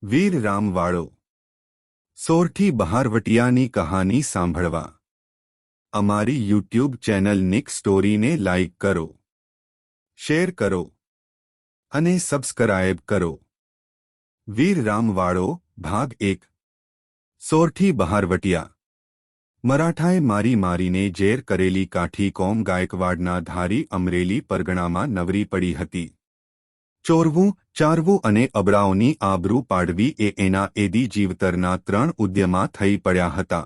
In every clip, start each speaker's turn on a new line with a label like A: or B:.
A: વીર રામવાળો સોરઠી બહારવટિયાની કહાની સાંભળવા અમારી યુટ્યુબ ચેનલ નિક સ્ટોરીને લાઇક કરો, શેર કરો અને સબસ્ક્રાઇબ કરો. વીર રામવાળો ભાગ 1. સોરઠી બહારવટિયા. મરાઠાએ મારીને ઝેર કરેલી કાઠી કોમ ગાયકવાડના ધારી અમરેલી પરગણામાં નવરી પડી હતી. ચોરવું, ચારવું અને અબડાઓની આબરૂ પાડવી એ એના એદી જીવતરના 3 ઉદ્યમાં થઈ પડ્યા હતા.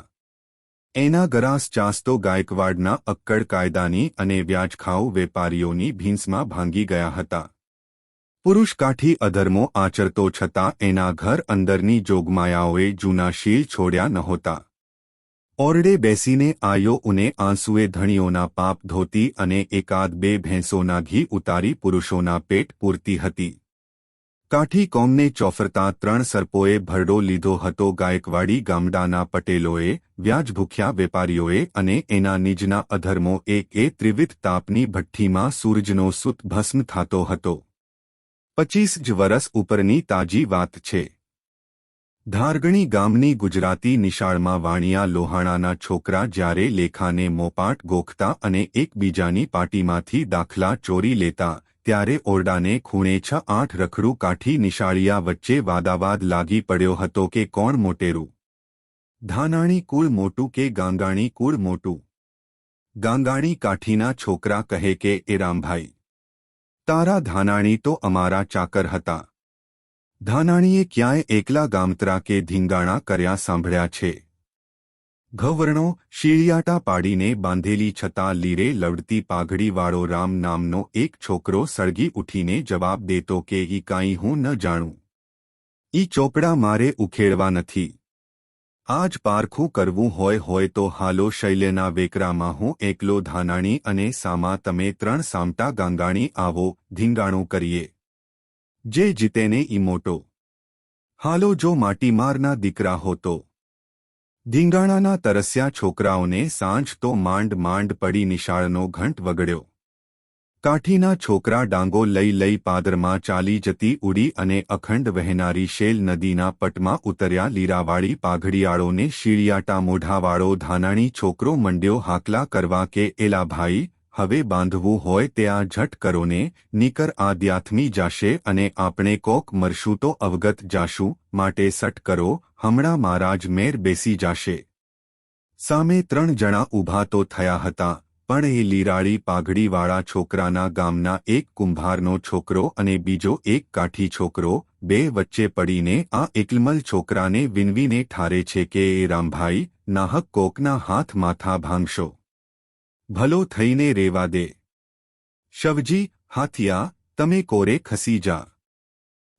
A: એના ગરાસ ચાસતો ગાયકવાડના અક્કડ કાયદાની અને વ્યાજખાઉ વેપારીઓની ભીંસમાં ભાંગી ગયા હતા. પુરુષ કાઠી અધર્મો આચરતો છતાં એના ઘર અંદરની જોગમાયાઓએ જૂના શીલ છોડ્યા નહોતા. ઓરડે બેસીને આયો ઉને આંસુએ ધણીઓના પાપ ધોતી અને એકાદ 2 ભેંસોના ઘી ઉતારી પુરુષોના પેટ પૂરતી હતી. કાઠી કોમને ચોફરતા 3 સરપોએ ભરડો લીધો હતો. ગાયકવાડી ગામડાના પટેલોએ, વ્યાજભૂખ્યા વેપારીઓએ અને એના નિજના અધર્મો એ ત્રિવિધ તાપની ભઠ્ઠીમાં સૂરજનો સૂત ભસ્મ થાતો હતો. 25 જ વરસ ઉપરની તાજી વાત છે. ધારગણી ગામની ગુજરાતી નિશાળમાં વાણિયા લોહાણાના છોકરા જ્યારે લેખાને મોપાટ ગોખતા અને એકબીજાની પાટીમાંથી દાખલા ચોરી લેતા ત્યારે ઓરડાને ખૂણે 6-8 રખડું કાઠી નિશાળિયા વચ્ચે વાદાવાદ લાગી પડ્યો હતો કે કોણ મોટેરું? ધાનાણી કુળ મોટું કે ગાંગાણી કુળ મોટું? ગાંગાણી કાઠીના છોકરા કહે કે એ રામભાઈ, તારા ધાનાણી તો અમારા ચાકર હતા. ધાનાણીએ ક્યાંય એકલા ગામતરા કે ધીંગાણા કર્યા સાંભળ્યા છે? ઘવરણો શીળિયાટા પાડીને બાંધેલી છતાં લીરે લવડતી પાઘડીવાળો રામ નામનો એક છોકરો સળગી ઉઠીને જવાબ દેતો કે ઈ કાંઈ હું ન જાણું. ઈ ચોપડા મારે ઉખેડવા નથી. આજ પારખું કરવું હોય તો હાલો શૈલ્યના વેકરામાં હું એકલો ધાનાણી અને સામા તમે 3 સામટા ગાંગાણી આવો, ધીંગાણું કરીએ. જે જીતેને ઈ મોટો. હાલો જો માટીમારના દીકરા હોતો. ધીંગાણાના તરસ્યા છોકરાઓને સાંજ તો માંડ પડી નિશાળનો ઘંટ વગડ્યો. કાઠીના છોકરા ડાંગો લઈ પાદરમાં ચાલી જતી ઉડી અને અખંડ વહેનારી શેલ નદીના પટમાં ઉતર્યા. લીરાવાળી પાઘડિયાળોને શીળિયાટા મોઢાવાળો ધાનાણી છોકરો મંડ્યો હાકલા કરવા કે એલા ભાઈ, હવે બાંધવું હોય તે આ ઝટ કરોને, નીકર આદ્યાથમી જાશે અને આપણે કોક મરશું તો અવગત જાશું, માટે સટ કરો, હમણાં મારા જ મેર બેસી જાશે. સામે 3 જણા ઊભા તો થયા હતા, પણ એ લીરાળી પાઘડીવાળા છોકરાના ગામના એક કુંભારનો છોકરો અને બીજો એક કાઠી છોકરો, 2 વચ્ચે પડીને આ એકલમલ છોકરાને વિનવીને ઠારે છે કે એ રામભાઈ, નાહક કોકના હાથ માથા ભાંગશો. ભલો થઈને રેવા દે. શવજી, હાથિયા, તમે કોરે ખસી જા.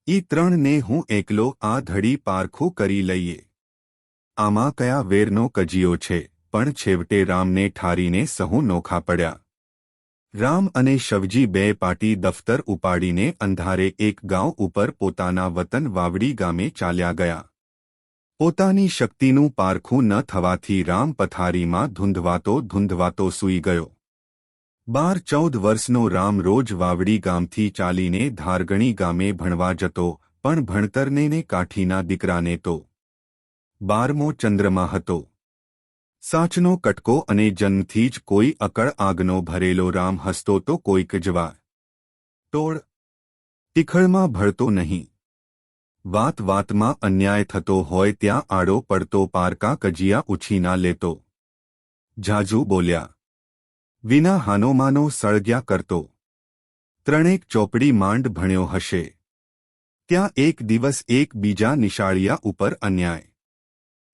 A: ઈ 3 ને હું એકલો આ ધડી પારખું કરી લઈએ. આમાં કયા વેરનો કજિયો છે? પણ છેવટે રામને ઠારીને સહુ નોખા પડ્યા. રામ અને શવજી 2 પાટી દફતર ઉપાડીને અંધારે એક ગાંવ ઉપર પોતાના વતન વાવડી ગામે ચાલ્યા ગયા. પોતાની શક્તિનું પારખું ન થવાથી રામ પથારીમાં ધૂંધવાતો સૂઈ ગયો. 12-14 વર્ષનો રામ રોજ વાવડી ગામથી ચાલીને ધારગણી ગામે ભણવા જતો, પણ ભણતરને કાઠીના દીકરાને તો 12મો ચંદ્રમાં હતો. સાચનો કટકો અને જન્મથી જ કોઈ અકળ આગનો ભરેલો રામ હસતો તો કોઈક જવા ટોળ ટીખળમાં ભળતો નહીં. વાતમાં અન્યાય થતો હોય ત્યાં આડો પડતો પારકા કજિયા ઉછીના લેતો. ઝાઝુ બોલ્યા વિના હાનોમાનો સળગ્યા કરતો. 3 ચોપડી માંડ ભણ્યો હશે. ત્યાં એક દિવસ એક બીજા નિશાળિયા ઉપર અન્યાય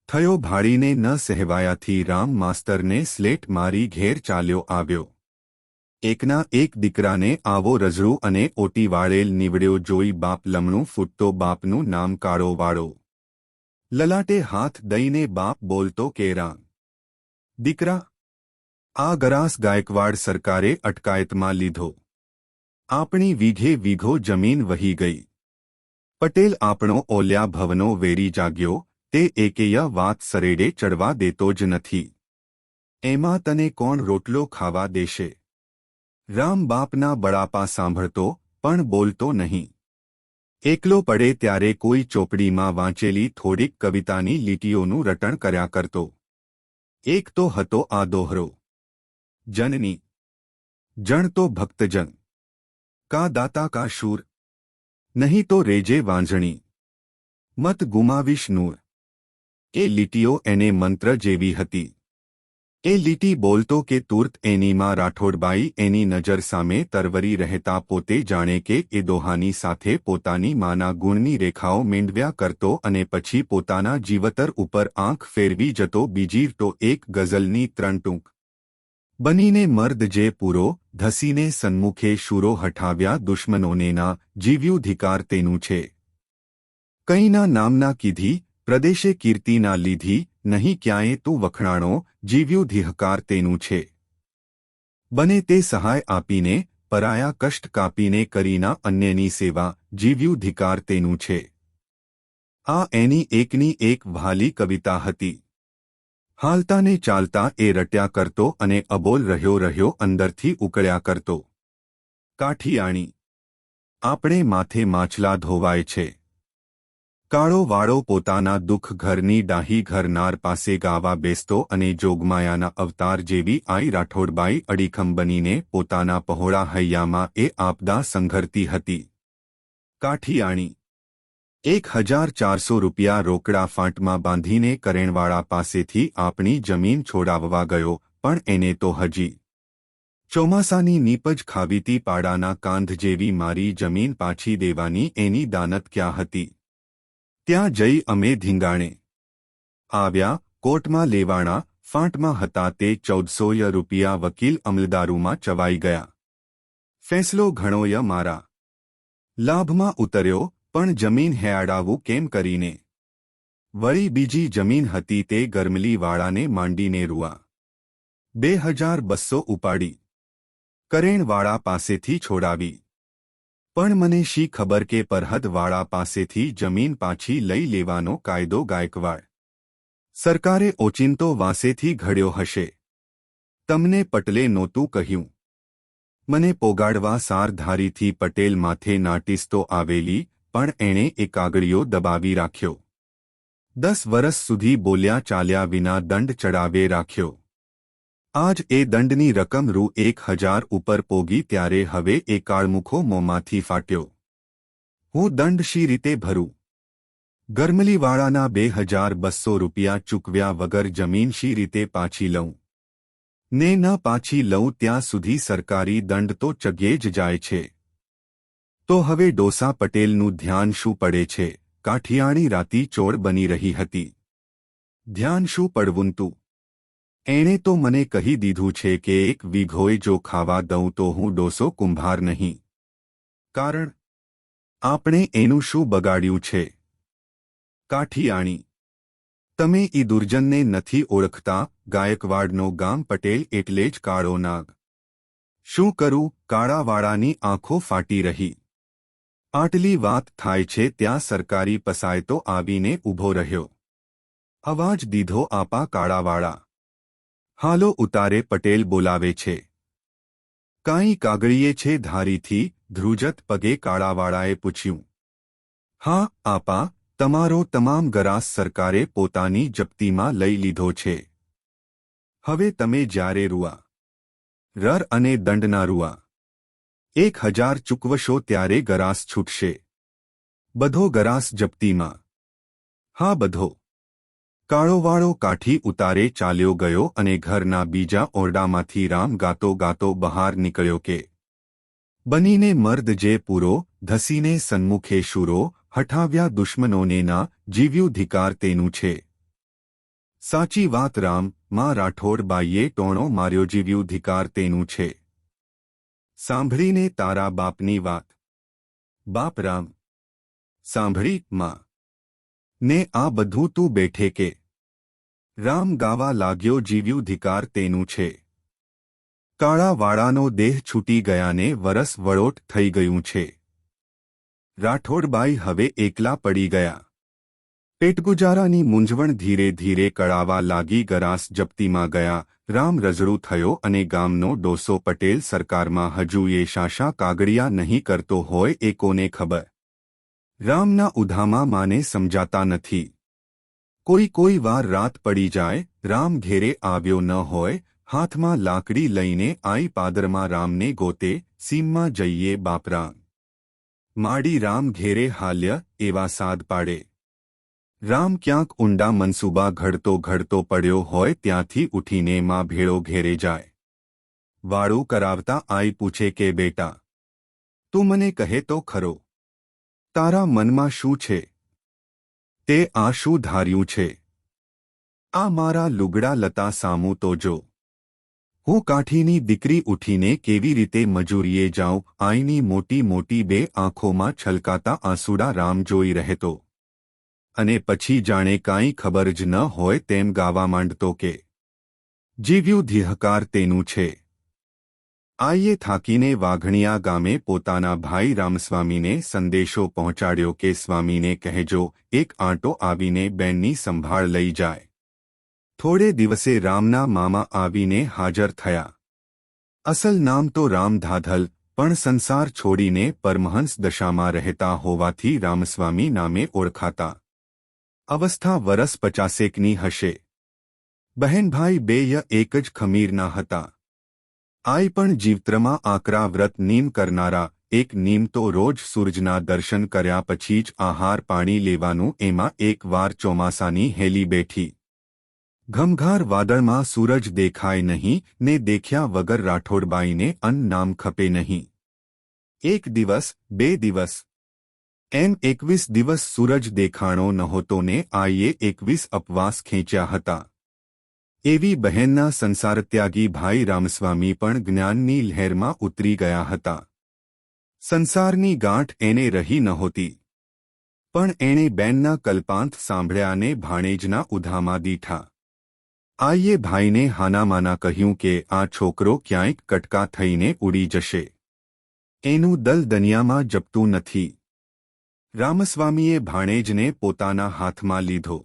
A: થયો. ભાળીને ન સહેવાયાથી રામ માસ્તરને સ્લેટ મારી ઘેર ચાલ્યો આવ્યો. એકના એક દીકરાને આવો રઝળું અને ઓટી વાળેલ નીવડ્યો જોઈ બાપ લમણું ફૂટતો બાપનું નામ કાળો વાળો. લલાટે હાથ દઈને બાપ બોલતો કે રામ દીકરા, આ ગરાસ ગાયકવાડ સરકારે અટકાયતમાં લીધો. આપણી વીઘે વીઘો જમીન વહી ગઈ. પટેલ આપણો ઓલ્યા ભવનો વેરી જાગ્યો, તે એકેય વાત સરેડે ચડવા દેતો જ નથી. એમાં તને કોણ રોટલો ખાવા દેશે? રામ બાપના બળાપા સાંભળતો પણ બોલતો નહીં. એકલો પડે ત્યારે કોઈ ચોપડીમાં વાંચેલી થોડીક કવિતાની લીટીઓનું રટણ કર્યા કરતો. એક તો હતો આ દોહરો. જનની જણ તો ભક્તજન, કા દાતા કા શૂર, નહીં તો રેજે વાંઝણી, મત ગુમાવીશ નૂર. એ લીટીઓ એને મંત્ર જેવી હતી. એ લીટી બોલતો કે તુર્ત એની માં રાઠોડબાઈ એની નજર સામે તરવરી રહેતા પોતે જાણે કે એ દોહાની સાથે પોતાની માના ગુણની રેખાઓ મીંડવ્યા કરતો અને પછી પોતાના જીવતર ઉપર આંખ ફેરવી જતો. બીજી તો એક ગઝલની ત્રણ ટૂંક બનીને મર્દ જે પૂરો, ધસીને સન્મુખે શૂરો હઠાવ્યા દુશ્મનોને ના, જીવ્યું ધિકાર તેનું છે. કંઈના નામના કીધી, પ્રદેશે કીર્તિ ના લીધી, નહીં ક્યાંય તું વખણાણો, જીવ્યું ધિહકાર તેનું છે. બને તે સહાય આપીને, પરાયા કષ્ટ કાપીને કરીના અન્યની સેવા, જીવ્યું ધિકાર તેનું છે. આ એની એકની એક વહાલી કવિતા હતી. હાલતાને ચાલતા એ રટ્યા કરતો અને અબોલ રહ્યો અંદરથી ઉકળ્યા કરતો. કાઠિયાણી આપણે માથે માછલા ધોવાય છે. કાળો વાળો પોતાના દુઃખ ઘરની ડાહી ઘરનાર પાસે ગાવા બેસતો અને જોગમાયાના અવતાર જેવી આઈ રાઠોડબાઈ અડીખમ બનીને પોતાના પહોળા હૈયામાં એ આપદા સંઘરતી હતી. કાઠિયાણી 1400 રૂપિયા રોકડા ફાંટમાં બાંધીને કરેણવાળા પાસેથી આપણી જમીન છોડાવવા ગયો, પણ એને તો હજી ચોમાસાની નીપજ ખાવીતી. પાડાના કાંધ જેવી મારી જમીન પાછી દેવાની એની દાનત ક્યાં હતી? ત્યાં જઈ અમે ધીંગાણે આવ્યા. કોર્ટમાં લેવાણા ફાંટમાં હતા તે 1400 રૂપિયા વકીલ અમલદારોમાં ચવાઈ ગયા. ફેંસલો ઘણોય મારા લાભમાં ઉતર્યો, પણ જમીન હેયાડાવું કેમ કરીને? વળી બીજી જમીન હતી તે ગરમલીવાળાને માંડીને રૂઆ 2200 ઉપાડી કરેણવાળા પાસેથી છોડાવી. પણ મને શી ખબર કે પરહદવાળા પાસેથી જમીન પાછી લઈ લેવાનો કાયદો ગાયકવાડ સરકારે ઓચિંતો વાંસેથી ઘડ્યો હશે. તમને પટલે નહોતું કહ્યું? મને પોગાડવા સારધારીથી પટેલ માથે નાટીસ તો આવેલી, પણ એણે એ કાગળિયો દબાવી રાખ્યો. 10 વર્ષ સુધી બોલ્યા ચાલ્યા વિના દંડ ચડાવે રાખ્યો. આજ એ દંડની રકમ રૂ 1000 ઉપર પોગી ત્યારે હવે એ કાળમુખો મોંમાંથી ફાટ્યો. હું દંડ શી રીતે ભરું? ગરમલીવાળાના 2200 રૂપિયા ચૂકવ્યા વગર જમીન શી રીતે પાછી લઉં? ને ન પાછી લઉં ત્યાં સુધી સરકારી દંડ તો ચગ્યે જ જાય છે. તો હવે ડોસા પટેલનું ધ્યાન શું પડે છે? કાઠિયાણી રાતી ચોર બની રહી હતી. ધ્યાન શું પડવું તું? એણે તો મને કહી દીધું છે કે 1 વીઘોય જો ખાવા દઉં તો હું ડોસો કુંભાર નહીં. કારણ આપણે એનું શું બગાડ્યું છે? કાઠિયાણી તમે ઈ દુર્જનને નથી ઓળખતા? ગાયકવાડનો ગામ પટેલ એટલે જ કાળો નાગ. શું કરું? કાળાવાળાની આંખો ફાટી રહી. આટલી વાત થાય છે ત્યાં સરકારી પસાયતો આવીને ઊભો રહ્યો. અવાજ દીધો, આપા કાળાવાળા. હાલો ઉતારે, પટેલ બોલાવે છે. કાંઈ કાગળીએ છે ધારીથી? ધ્રુજત પગે કાળાવાળાએ પૂછ્યું. હા આપા, તમારો તમામ ગરાસ સરકારે પોતાની જપ્તીમાં લઈ લીધો છે. હવે તમે જ્યારે રૂઆ રર અને દંડના રૂઆ 1000 ચૂકવશો ત્યારે ગરાસ છૂટશે. બધો ગરાસ જપ્તીમાં? હા બધો. કાળોવાળો કાઠી ઉતારે ચાલ્યો ગયો અને ઘરના બીજા ઓરડામાંથી રામ ગાતો ગાતો બહાર નીકળ્યો કે બનીને મર્દ જે પૂરો, ધસીને સન્મુખે શૂરો, હઠાવ્યા દુશ્મનોને ના, જીવ્યું ધિકાર તેનું છે. સાચી વાત રામ, માં રાઠોડબાઈએ ટોણો માર્યો, જીવ્યું ધિકાર તેનું છે. સાંભળીને તારા બાપની વાત? બાપ રામ? સાંભળી માં? ને આ બધું તું બેઠે કે? રામ ગાવા લાગ્યો, જીવ્યું ધિકાર તેનું છે. કાળાવાળાનો દેહ છૂટી ગયાને વરસ વળોટ થઈ ગયું છે. રાઠોડબાઈ હવે એકલા પડી ગયા. પેટગુજારાની મૂંઝવણ ધીરે ધીરે કળાવા લાગી. ગરાસ જપ્તીમાં ગયા. રામ રઝળું થયો અને ગામનો ડોસો પટેલ સરકારમાં હજુ એ શાશા કાગળિયા નહીં કરતો હોય એ કોને ખબર? રામના ઉધામા માને સમજાતા નથી. કોઈ વાર રાત પડી જાય, રામ ઘેરે આવ્યો ન હોય, હાથમાં લાકડી લઈને આઈ પાદરમાં રામને ગોતે, સીમમાં જઈએ બાપરા. માડી રામ ઘેરે હાલ્ય એવા સાદ પાડે. રામ ક્યાંક ઊંડા મનસૂબા ઘડતો પડ્યો હોય ત્યાંથી ઉઠીને માં ભેળો ઘેરે જાય. વાળું કરાવતા આઈ પૂછે કે બેટા, તું મને કહે તો ખરો, તારા મનમાં શું છે? તે આ શું ધાર્યું છે? આ મારા લુગડા લતા સામું તો જો. હું કાઠીની દીકરી ઉઠીને કેવી રીતે મજૂરીએ જાઉં? આઈની મોટી મોટી બે આંખોમાં છલકાતા આંસુડા રામ જોઈ રહેતો. અને પછી જાણે કાંઈ ખબર જ ન હોય તેમ ગાવા માંડતો કે જીવ્યું ધિહકાર તેનું છે. આઈએ થાકીને વાઘણિયા ગામે પોતાના ભાઈ રામસ્વામીને સંદેશો પહોંચાડ્યો કે સ્વામીને કહેજો એક આંટો આવીને બેનની સંભાળ લઈ જાય. થોડે દિવસે રામના મામા આવીને હાજર થયા. અસલ નામ તો રામ ધાધલ, પણ સંસાર છોડીને પરમહંસ દશામાં રહેતા હોવાથી રામસ્વામી નામે ઓળખાતા. અવસ્થા વરસ 50ની હશે. બહેનભાઈ બેય એક જ ખમીરના હતા. આઈ પણ જીવત્રમાં આકરા વ્રત નીમ કરનારા. એક નીમ તો રોજ સૂરજના દર્શન કર્યા પછી જ આહાર પાણી લેવાનું. એમાં એક વાર ચોમાસાની હેલી બેઠી. ઘમઘાર વાદળમાં સૂરજ દેખાય નહીં ને દેખ્યા વગર રાઠોડબાઈને અન્ન નામ ખપે નહીં. એક દિવસ, 2 દિવસ, એમ 21 દિવસ સૂરજ દેખાણો નહોતો ને આઈએ 21 અપવાસ ખેંચ્યા હતા. એવી બહેનના સંસારત્યાગી ભાઈ રામસ્વામી પણ જ્ઞાનની લહેરમાં ઉતરી ગયા હતા. સંસારની ગાંઠ એને રહી નહોતી. પણ એણે બેનના કલ્પાંત સાંભળ્યાને ભાણેજના ઉધામા દીઠા. આઈએ ભાઈને હાનામાના કહ્યું કે આ છોકરો ક્યાંક કટકા થઈને ઉડી જશે. એનું દલ દનિયામાં જપતું નથી. રામસ્વામીએ ભાણેજને પોતાના હાથમાં લીધો.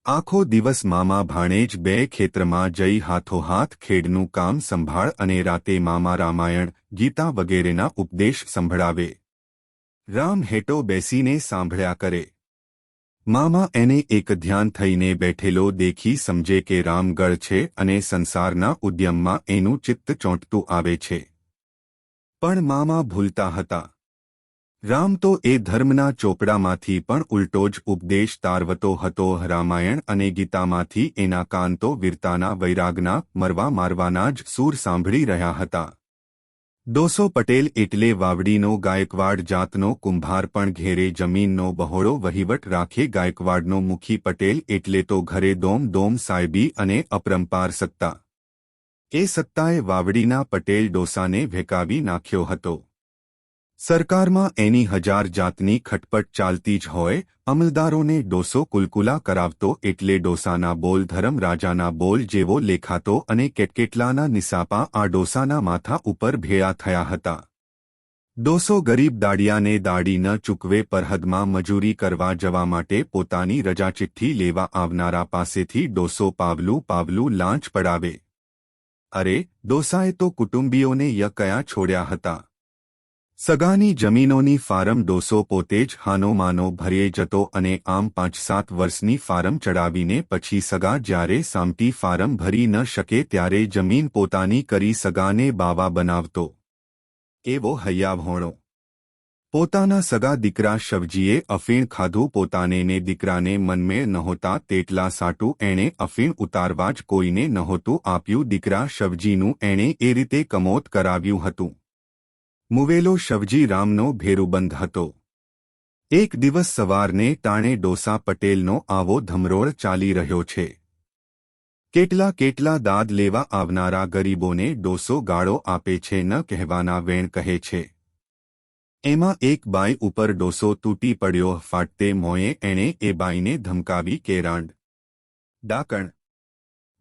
A: આખો દિવસ મામા ભાણેજ બે ખેતરમાં જઈ હાથોહાથ ખેડનું કામ સંભાળ અને રાતે મામા રામાયણ, ગીતા વગેરેના ઉપદેશ સંભળાવે. રામ હેઠો બેસીને સાંભળ્યા કરે. મામા એને એક ધ્યાન થઈને બેઠેલો દેખી સમજે કે રામ ગળ છે અને સંસારના ઉદ્યમમાં એનું ચિત્ત ચોંટતું આવે છે. પણ મામા ભૂલતા હતા. રામ તો એ ધર્મના ચોપડામાંથી પણ ઉલટો જ ઉપદેશ તારવતો હતો. રામાયણ અને ગીતામાંથી એના કાન તો વીરતાના વૈરાગના મરવા મારવાના જ સૂર સાંભળી રહ્યા હતા. દોસો પટેલ એટલે વાવડીનો ગાયકવાડ જાતનો કુંભાર પણ ઘેરે જમીનનો બહોળો વહીવટ રાખે. ગાયકવાડનો મુખી પટેલ એટલે તો ઘરે દોમ સાહેબી અને અપરંપાર સત્તા. એ સત્તાએ વાવડીના પટેલ ડોસાને ભેકાવી નાખ્યો હતો. સરકારમાં એની 1000 જાતની ખટપટ ચાલતી જ હોય. અમલદારોને ડોસો કુલકુલા કરાવતો એટલે ડોસાના બોલ ધરમ રાજાના બોલ જેવો લેખાતો અને કેટલાના નિસાપા આ ડોસાના માથા ઉપર ભેળા થયા હતા. ડોસો ગરીબ દાડિયાને દાડી ન ચૂકવે. પરહદમાં મજૂરી કરવા જવા માટે પોતાની રજાચિઠ્ઠી લેવા આવનારા પાસેથી ડોસો પાવલું લાંચ પડાવે. અરે, ડોસાએ તો કુટુંબીઓને કયા છોડ્યા હતા. સગાની જમીનોની ફારમ ડોસો પોતે જ હાનોમાનો ભર્યે જતો અને આમ 5-7 વર્ષની ફારમ ચડાવીને પછી સગા જ્યારે સામટી ફારમ ભરી ન શકે ત્યારે જમીન પોતાની કરી સગાને બાવા બનાવતો. એવો હૈયાવહોણો. પોતાના સગા દીકરા શવજીએ અફીણ ખાધું. પોતાને ને દીકરાને મનમેળ નહોતા તેટલા સાટું એણે અફીણ ઉતારવા જ કોઈને નહોતું આપ્યું. દીકરા શવજીનું એણે એ રીતે કમોત કરાવ્યું હતું. મુવેલો શવજી રામનો ભેરુબંધ હતો. એક દિવસ સવારને ટાણે ડોસા પટેલનો આવો ધમરોળ ચાલી રહ્યો છે. કેટલા દાદ લેવા આવનારા ગરીબોને ડોસો ગાળો આપે છે. ન કહેવાના વેણ કહે છે. એમાં એક બાઈ ઉપર ડોસો તૂટી પડ્યો. ફાટતે મોંએ એણે એ બાઈને ધમકાવી કે રાંડ ડાકણ,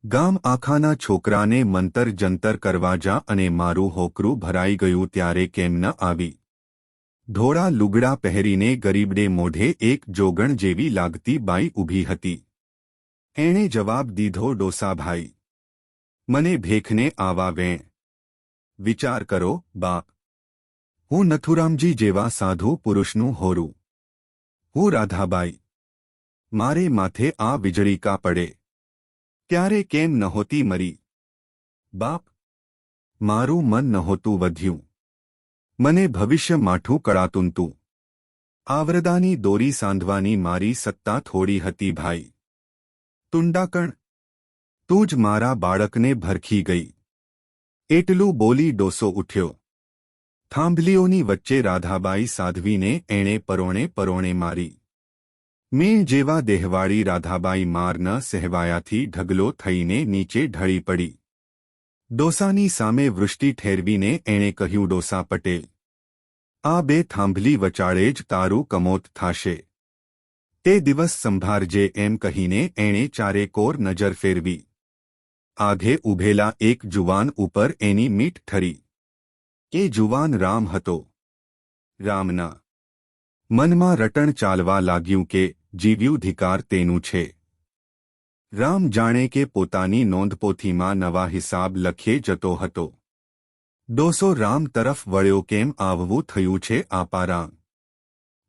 A: ગામ આખાના છોકરાને મંતર જંતર કરવા જા અને મારું હોકરું ભરાઈ ગયું ત્યારે કેમ ન આવી? ધોળા લુગડા પહેરીને ગરીબડે મોઢે એક જોગણ જેવી લાગતી બાઈ ઊભી હતી. એણે જવાબ દીધો, ડોસાભાઈ, મને ભેખને આવા વેણ. વિચાર કરો બાપ, હું નથુરામજી જેવા સાધુ પુરુષનું હોરું. હું રાધાબાઈ. મારે માથે આ વીજળી કા પડે? ત્યારે કેમ નહોતી મરી? બાપ, મારું મન નહોતું વધ્યું. મને ભવિષ્ય માઠું કળાતુંતું. આવરદાની દોરી સાંધવાની મારી સત્તા થોડી હતી ભાઈ. તુંડાકણ, તું જ મારા બાળકને ભરખી ગઈ. એટલું બોલી ડોસો ઉઠ્યો. થાંભલીઓની વચ્ચે રાધાબાઈ સાધવીને એણે પરોણે મારી. મેં જેવા દેહવાળી રાધાબાઈ માર ન સહેવાયાથી ઢગલો થઈને નીચે ઢળી પડી. ડોસાની સામે વૃષ્ટિ ઠેરવીને એણે કહ્યું, ડોસા પટેલ, આ બે થાંભલી વચાળે જ તારું કમોત થાશે. તે દિવસ સંભાળજે એમ કહીને એણે ચારેકોર નજર ફેરવી. આઘે ઊભેલા એક જુવાન ઉપર એની મીટ ઠરી. એ જુવાન રામ હતો. રામના મનમાં રટણ ચાલવા લાગ્યું કે જીવ્યું ધિકાર તેનું છે. રામ જાણે કે પોતાની નોંધપોથીમાં નવા હિસાબ લખે જતો હતો. ડોસો રામ તરફ વળ્યો. કેમ આવવું થયું છે આપારામ?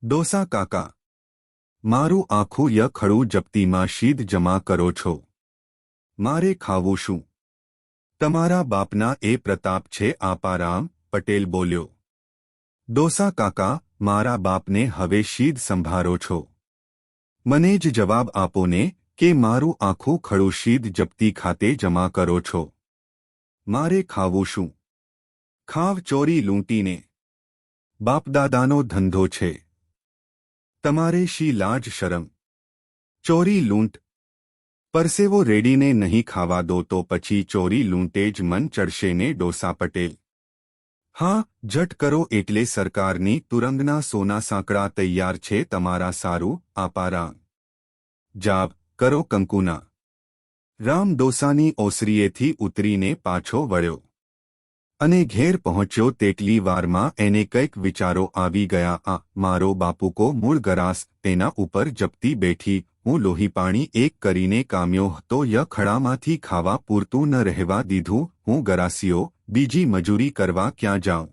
A: ડોસા કાકા, મારું આખું ખડું જપ્તીમાં શીદ જમા કરો છો. મારે ખાવું શું? તમારા બાપના એ પ્રતાપ છે આપારામ, પટેલ બોલ્યો. ડોસા કાકા, મારા બાપને હવે શીદ સંભાળો છો. મને જ જવાબ આપો ને કે મારું આખું ખડું શીદ જપ્તી ખાતે જમા કરો છો. મારે ખાવું શું? ખાવ ચોરી લૂંટીને. બાપદાદાનો ધંધો છે. તમારે શી લાજ શરમ? ચોરી લૂંટ. પરસેવો રેડીને નહીં ખાવા દો તો પછી ચોરી લૂંટે જ મન ચડશે ને ડોસા પટેલ? હા, જટ કરો એટલે સરકારની તુરંગના સોના સાંકડા તૈયાર છે તમારા સારું આપારામ. જાબ કરો કંકુના. રામ ડોસાની ઓસરીએથી ઉતરીને પાછો વળ્યો અને ઘેર પહોંચ્યો તેટલી વારમાં એને કંઈક વિચારો આવી ગયા. આ મારો બાપુકો મૂળ ગરાસ, તેના ઉપર જપ્તી બેઠી. હું લોહી પાણી એક કરીને કામ્યો હતો. ખડામાંથી ખાવા પૂરતું ન રહેવા દીધું. હું ગરાસીઓ બીજી મજૂરી કરવા ક્યાં જાઉં?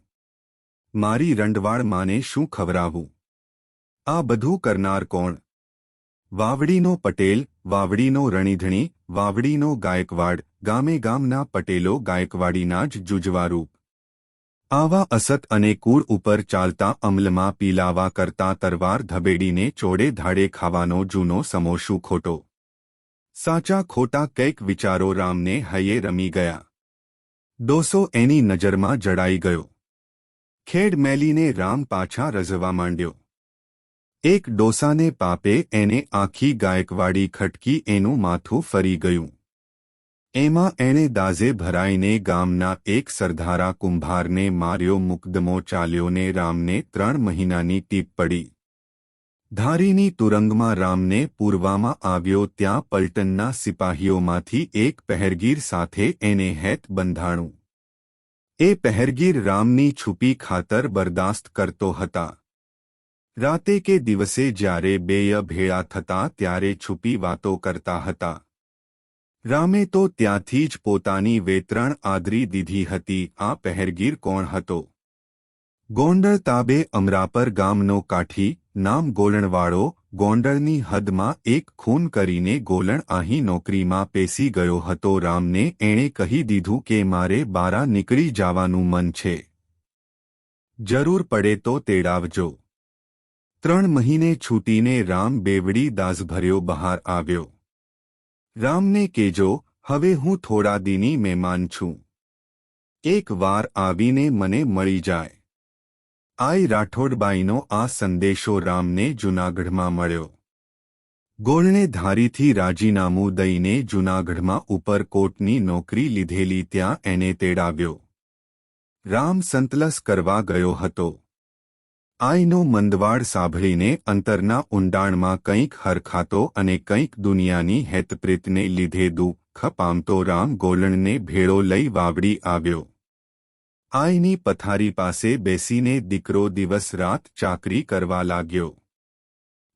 A: મારી રંડવાળ માને શું ખવરાવું? આ બધું કરનાર કોણ? વાવડીનો પટેલ, વાવડીનો રણીધણી, વાવડીનો ગાયકવાડ. ગામે ગામના પટેલો ગાયકવાડીના જ જુજવારૂપ. આવા અસત અને કૂળ ઉપર ચાલતા અમલમાં પીલાવા કરતા તરવાર ધબેડીને ચોડે ધાડે ખાવાનો જૂનો સમો શું ખોટો? સાચા ખોટા કંઈક વિચારો રામને હૈયે રમી ગયા. ડોસો એની નજરમાં જડાઈ ગયો. ખેડ મેલીને રામ પાછા રઝવા માંડ્યો. એક ડોસાને પાપે એને આખી ગાયકવાડી ખટકી. એનું માથું ફરી ગયું. એમાં એણે દાઝે ભરાઈને ગામના એક સરધારા કુંભારને માર્યો. મુકદમો ચાલ્યો ને રામને 3 મહિનાની ટીપ પડી. ધારીની તુરંગમાં રામને પૂરવામાં આવ્યો. ત્યાં પલટનના સિપાહીઓમાંથી એક પહેરગીર સાથે એને હેત બંધાણું. એ પહેરગીર રામની છુપી ખાતર બરદાસ્ત કરતો હતા. રાતે કે દિવસે જ્યારે બેય ભેળા થતા ત્યારે છુપી વાતો કરતા હતા. રામે તો ત્યાંથી જ પોતાની વેતરણ આદરી દીધી હતી. આ પહેરગીર કોણ હતો? ગોંડલ તાબે અમરાપર ગામનો કાઠી, નામ ગોલણવાળો. ગોંડલની હદમાં એક ખૂન કરીને ગોલણ અહીં નોકરીમાં પેસી ગયો હતો. રામને એણે કહી દીધું કે મારે બારા નીકળી જવાનું મન છે. જરૂર પડે તો તેડાવજો. 3 મહિને છૂટીને રામ બેવડી દાઝભર્યો બહાર આવ્યો. રામને કેજો, હવે હું થોડા દીની મહેમાન છું. એક વાર આવીને મને મળી જાય. આઈ રાઠોડબાઈનો આ સંદેશો રામને જૂનાગઢમાં મળ્યો. ગોળણે ધારીથી રાજીનામું દઈને જૂનાગઢમાં ઉપરકોટની નોકરી લીધેલી. ત્યાં એને તેડાવ્યો. રામ સંતલસ કરવા ગયો હતો. આઈનો મંદવાડ સાંભળીને અંતરના ઊંડાણમાં કંઈક હરખાતો અને કંઈક દુનિયાની હેતપ્રીતને લીધે દુઃખ પામતો રામ ગોલણને ભેળો લઈ વાવડી આવ્યો. આઈની પથારી પાસે બેસીને દીકરો દિવસ રાત ચાકરી કરવા લાગ્યો.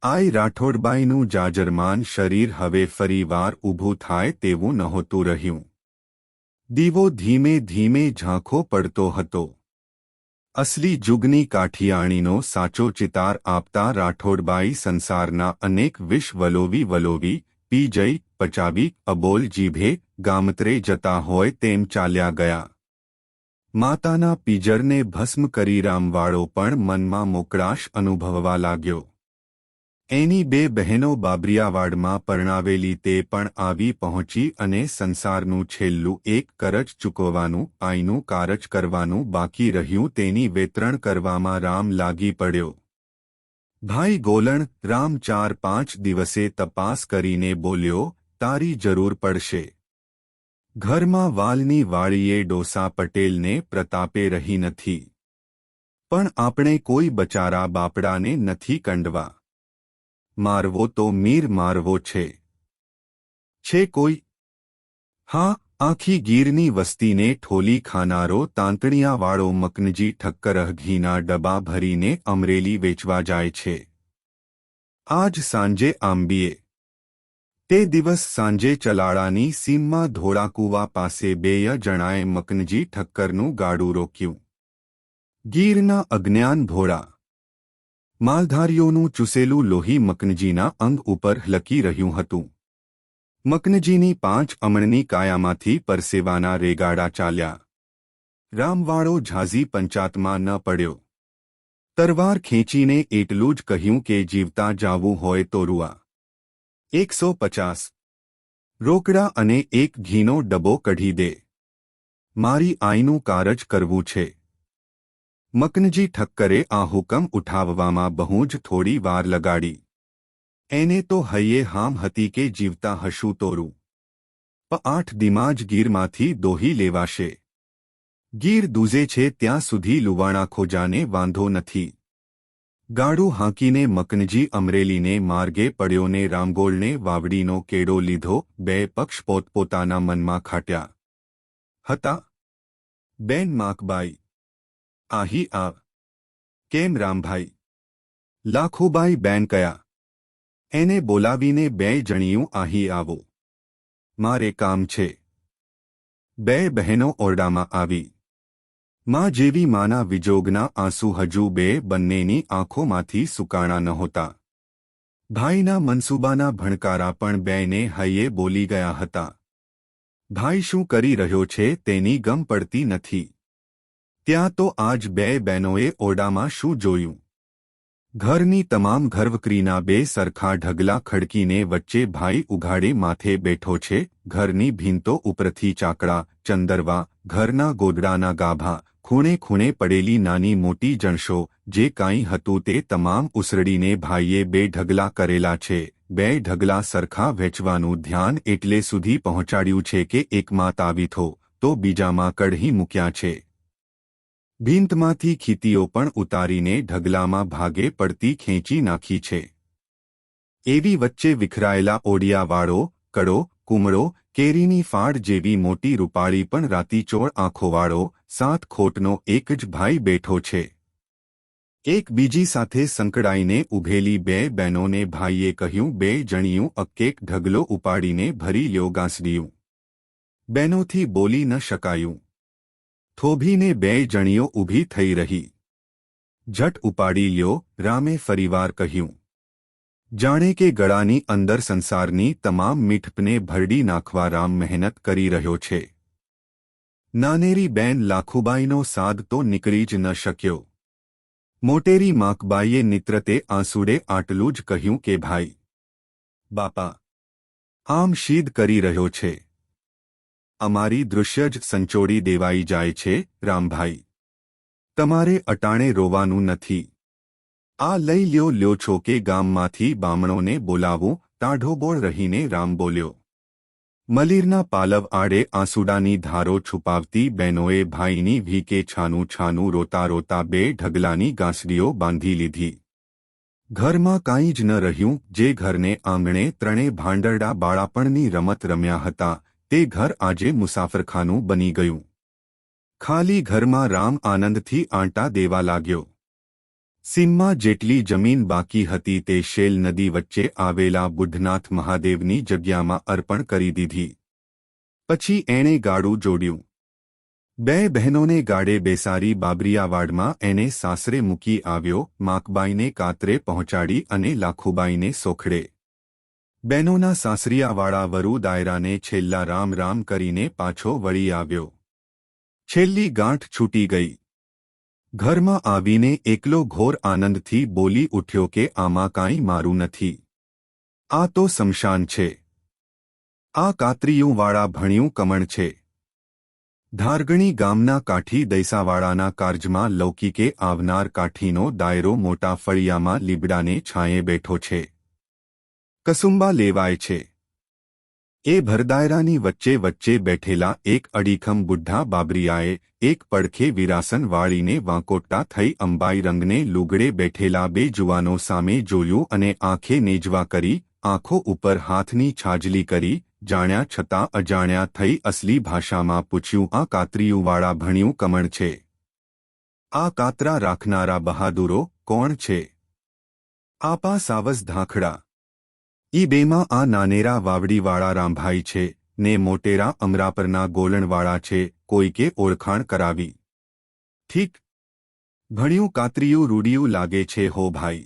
A: આઈ રાઠોડબાઈનું જાજરમાન શરીર હવે ફરીવાર ઊભું થાય તેવું નહોતું રહ્યું. દીવો ધીમે ધીમે ઝાંખો પડતો હતો. असली जुगनी काठियाणीनो साचो चितार आपता राठोडबाई संसाરના अनेक विष वलोवी वलोवी पी जई पचावी अबोल जीभे गामत्रे जता होय तेम चाल्या गया। माताना पीजरने भस्म करी रामवाड़ो पण मनमा मोकळाश अनुभववा लाग्यो। एनी बे बहनो बाबरियावाड़मां परणावेली ते पण आवी पहोंची अने संसारનું છેલ્લું એક કરજ ચૂકવવાનું આઈનું કારજ કરવાનું બાકી રહ્યું તેની વેતરણ કરવામાં રામ લાગી પડ્યો। ભાઈ ગોલણ રામ 4-5 દિવસે તપાસ કરીને બોલ્યો, તારી જરૂર પડશે। ઘરમાં વાલની વાળીએ ડોસા પટેલને પ્રતાપે રહી નથી, પણ આપણે કોઈ બચારા બાપડાને નથી કંડવા। मारवो तो मीर मारवो छे कोई? हाँ, आखी गीरनी वस्ती ने ठोली खानारो तांतणियावाड़ो मकनजी ठक्कर घीना डब्बा भरीने अमरेली वेचवा जाय छे। आज सांजे आंबीए ते दिवस सांजे चलाड़ानी सीममां धोळाकुवा पासे बेय जणाए मकनजी ठक्करनुं गाडुं रोक्युं। गीરના अज्ञान भोळा मालधारीओનું ચૂસેલું લોહી મકનજીના અંગ ઉપર હલકી રહ્યું હતું। મકનજીની 5 અમણની કાયામાંથી પરસેવાના રેગાડા ચાલ્યા। રામવાળો ઝાઝી પંચાતમાં ન પડ્યો। તરવાર ખેંચીને એટલું જ કહ્યું કે જીવતા જાવું હોય તો રૂઆ 150 રોકડા અને એક ઘીનો ડબ્બો કઢી દે, મારી આઈનું કારજ કરવું છે। મકનજી ઠક્કરે આ હુકમ ઉઠાવવામાં બહુ જ થોડી વાર લગાડી। એને તો હૈયે હામ હતી કે જીવતા હશું તોરું 8 દીમાં જ ગીરમાંથી દોહી લેવાશે। ગીર દૂઝે છે ત્યાં સુધી લુવાણા ખોજાને વાંધો નથી। ગાડું હાંકીને મકનજી અમરેલીને માર્ગે પડ્યો ને રામગોળને વાવડીનો કેડો લીધો। બે પક્ષ પોતપોતાના મનમાં ખાટ્યા હતા। બેન માકબાઈ आही आव केम रामभाई? लाखोबाई बेन कया। एने बोलावीने बे जणियों आही आवो, मारे काम छे। बे बहनों ओरडामां आवी। मां जेवी माना विजोगना आंसू हजू बे बन्नेनी आंखोमांथी सुकाणा नहोता। भाईना मनसूबाना भणकारा पण बेने हये बोली गया हता। भाई शुं करी रह्यो छे तेनी गम पड़ती नथी। त्यां तो आज बे बहनोए ओरडामां शुं जोयुं? घरनी तमाम घरवकरीना बे सरखा ढगला खड़कीने वच्चे भाई उघाड़े माथे बैठो छे। घरनी भींतो उपरथी चाकड़ा चंदरवा, घरना गोदड़ाना गाभा, खूणे खूणे पड़ेली नानी मोटी जणशो जे काई हतुं ते तमाम उसरडीने भाईए बे ढगला करेला छे। बे ढगला सरखा वेचवानुं ध्यान एटले सुधी पहोंचाड्युं छे के एकमां तावी थो तो बीजामां कढ़ी मूक्या छे। भींतमांथी खीतीओ पण उतारीने ढगलामां भागे पड़ती खेंची नाखी छे। एवी वच्चे विखरायेला ओडियावाळो कड़ो कुमड़ो केरीनी फाड़ जेवी मोटी रूपाળી पण रातीचोळ आंखोवाळो 7 खोटनो एक ज भाई बैठो छे। एक बीजी साथे संकड़ाईने उभेली बे बहनोने भाईए कह्युं, बे जणियों अक्केक ढगलो उपाड़ीने भरी ल्यो गांसडियुं। बहनोथी बोली न शकायुं। થોભીને બે જણીઓ ઊભી થઈ રહી। ઝટ ઉપાડી લ્યો, રામે ફરીવાર કહ્યું। જાણે કે ગળાની અંદર સંસારની તમામ મીઠપને ભરડી નાખવા રામ મહેનત કરી રહ્યો છે। નાનેરી બેન લાખુબાઈનો સાદ તો નીકળી જ ન શક્યો। મોટેરી માકબાઈએ નિત્રતે આંસુડે આટલું જ કહ્યું કે ભાઈ બાપા આમ શીદ કરી રહ્યો છે। अमारी दृश्य ज संचोड़ी देवाई जाय छे। रामभाई तमारे अटाणे रोवानुं नथी। आ लई ल्यो छो के गाममांथी बामणोने बोलावुं। टाढोबोळ रहीने राम बोल्यो। मलीरना पालव आड़े आंसुडानी धारो छुपावती बहनोए भाईनी भीके छानू छानू रोता रोता बे ढगलानी गांसडीओ बांधी लीधी। घरमां काई ज न रह्युं। जे घरने आंगणे त्रणेय भांडरडा बाळापणनी रमत रम्या हता ते घर आजे मुसाफरखानु बनी गयुं। खाली घरमां राम आनंदथी आंटा देवा लाग्यो। सीममां जेटली जमीन बाकी हती ते शेल नदी वच्चे आवेला बुद्धनाथ महादेवनी जग्यामां अर्पण करी दीधी। पछी एणे गाडुं जोड्युं। બે બહેનોને ગાડે બેસારી બાબરિયાવાડમાં એને સાસરે મૂકી આવ્યો, માકબાઈને કાતરે પહોંચાડી અને લાખુબાઈને સોખડે. બહેનોના સાસરિયાવાળા વરુ દાયરાને છેલ્લા રામ રામ કરીને પાછો વળી આવ્યો. છેલ્લી ગાંઠ છૂટી ગઈ. ઘરમાં આવીને એકલો ઘોર આનંદથી બોલી ઉઠ્યો કે આમાં કાંઈ મારું નથી. આ તો સ્મશાન છે. આ કાતરીયુંવાળા ભણ્યું કમણ છે. ધારગણી ગામના કાઠી દૈસાવાળાના કારજમાં લૌકિકે આવનાર કાઠીનો દાયરો મોટા ફળિયામાં લીબડાને છાંયે બેઠો છે. કસુંબા લેવાય છે. એ ભરદાયરાની વચ્ચે વચ્ચે બેઠેલા એક અડીખમ બુઢ્ઢા બાબરિયાએ એક પડખે વિરાસન વાળીને વાંકોટા થઈ અંબાઈ રંગને લુગડે બેઠેલા બે જુવાનો સામે જોયું અને આંખે નેજવા કરી, આંખો ઉપર હાથની છાજલી કરી, જાણ્યા છતાં અજાણ્યા થઈ અસલી ભાષામાં પૂછ્યું, આ કાતરીયુંવાળા ભણ્યું કમણ છે? આ કાતરા રાખનારા બહાદુરો કોણ છે? આપા સાવસ ધાખડા. ઈ બેમાં આ નાનેરા વાવડીવાળા રામભાઈ છે ને મોટેરા અમરાપરના ગોલણવાળા છે. કોઈકે ઓળખાણ કરાવી. ઠીક, ભણ્યું કાતરીયું રૂડિયું લાગે છે હો ભાઈ.